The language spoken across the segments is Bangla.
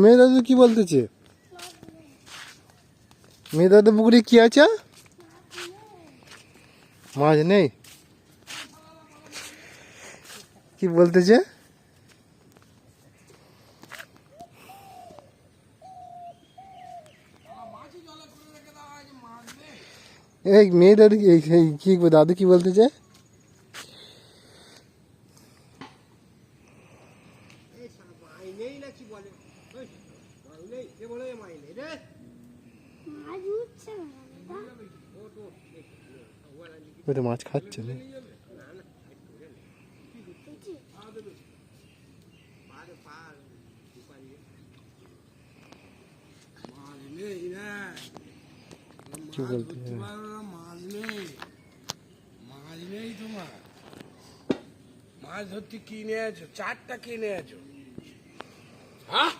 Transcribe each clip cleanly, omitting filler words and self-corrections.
মেয়ে দাদু কি বলতেছে? মেয়ে দাদু পুকুরে কি আছে? মাছ নেই? কি বলতেছে? এই মেয়ে দাদু কি দাদু কি বলতেছে? ওটা মাছ খাচ্ছে না? কি বলতে? মাছ ধরতে কিনে আছো, 4টা কিনে আছো। হ্যাঁ,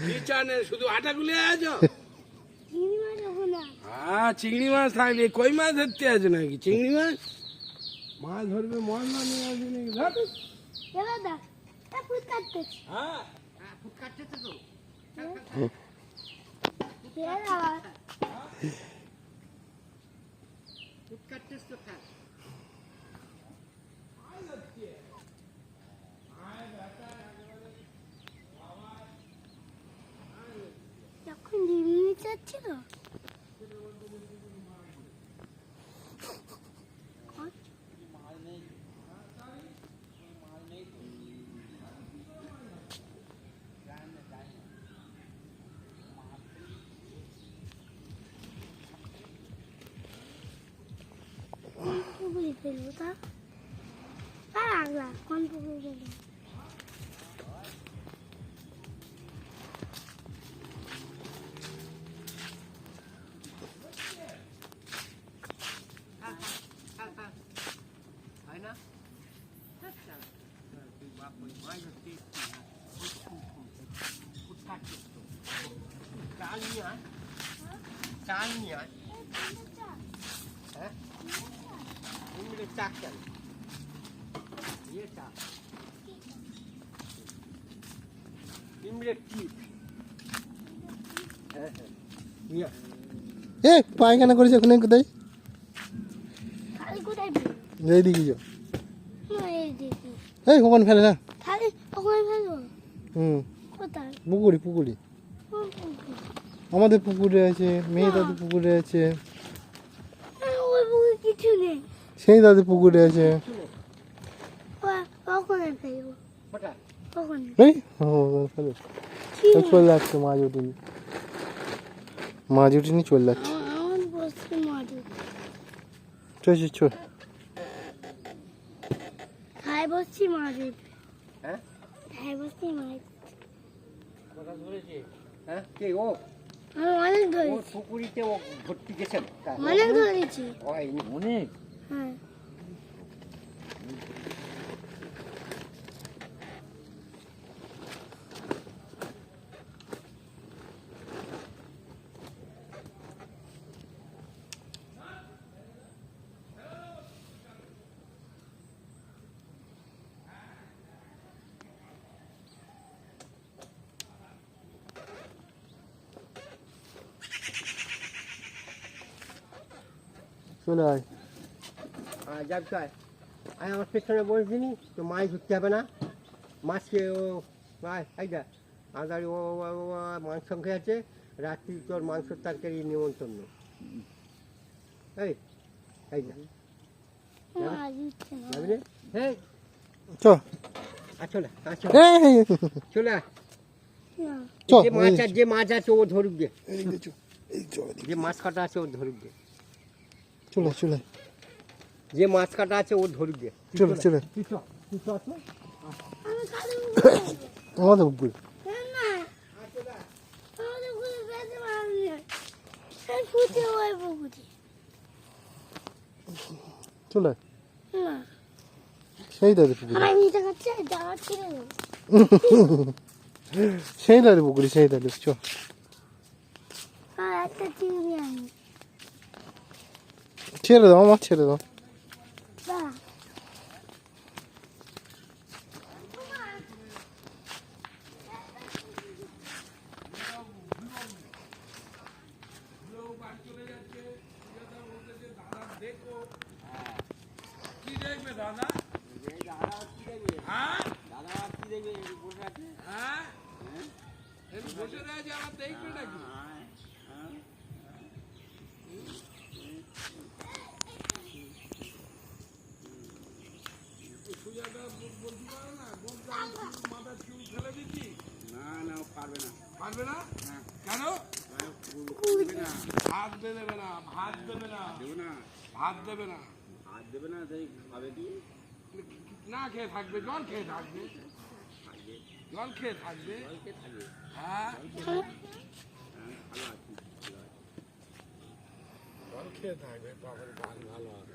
বিছানে শুধু আটা গুলে আছো। হ্যাঁ, চিংড়ি মাছ থাকলে কই মাছ ধরতে আছো নাকি? চিংড়ি মাছ মাছ ধরবে, মন না নিয়ে আসবে নাকি? হ্যাঁ, ফুট কাটতেছে তো। ফুট কাটতেছে তো খা। যখন ডিমি চাচ্ছিল পুকুরে ফেলবো তার আগলা কোন পুকুরে ফেলবো? চাল নিয়ে আয়। হ্যাঁ, চাক চাল নিয়ে চাক ইমরেট টিপ। হ্যাঁ হ্যাঁ, নিয়ে এ পায়খানা করেছে ওখানে কোথায়? খালি কোথায় এইদিকে যাও। এইদিকে এই কখন ফেলে না? খালি ওখানে ফেলবো। হুম, কোথায়? পুকুরি কোন পুকুর? আমাদের পুকুরে আছে, মেয়ে দাদু পুকুরে আছে, ওই পুকুরে কিছু নেই। সেই দাদু পুকুরে আছে। ওখানে ফেলবো। ওখানে এই ফেলে চলে যাচ্ছে, মাছ উঠিনি চলে যাচ্ছে। আমার বসে মাঝে চলছে চল। খাই বসছি মাছ উঠবে। হ্যাঁ, খাই বসছি মাছ। কথা ধরেছে। হ্যাঁ, কে ও? আমি অনেক ও ধরেছি, পুকুরিতে ও ভর্তি গেছেন। অনেক ধরেছি। অনেক। হ্যাঁ, চলে আয়। যাক তাই আমি আমার পেছনে বসে দিনি তো মাছ ধরতে হবে না। মাছকে ও এইটা আদারি ও মাংস খেয়েছে, রাত্রি তোর মাংসের তরকারি নিমন্ত্রণ। এই এইটা মাছ উঠছে না। যাবি রে? হ্যাঁ, চ চলে চলে না, চ যে মাছ আছে ও ধরুক গে, এই যে মাছ কাটা আছে ও ধরুক গে, চলে যে মাছ কাটা আছে ও ধরুক গে। চলে আমি খালি পুকুরে ফেলবো। আমাদের পুকুর। না, আমাদের পুকুরে ফেলতে পারবি না। এই ফুটে ওই পুকুরে। চলে না, সেই দাদু পুকুর, আমি এটা খাচ্ছি, জামা ছিঁড়ে দেবো। সেই দাদু পুকুরি, সেই দাদু চ। আর একটা চিংড়ি আনি। ছেড়ে দাও আমার, ছেড়ে দাও। দাঁড়া। বসে রয়েছে আমার দেখবে নাকি সুজাতা বলতে পারে না মাথার চুল ফেলে দিচ্ছি না পারবে না পারবে না কেন ভাত দেবে না ভাত দেবে না দেবো না ভাত দেবে না হাত দেবে না তাই খাবে কি না খেয়ে থাকবে জল খেয়ে থাকবে জল খেয়ে থাকবে কে থাকবে হ্যাঁ ভালো আছি জল খেয়ে থাকবে তখন ভালো হবে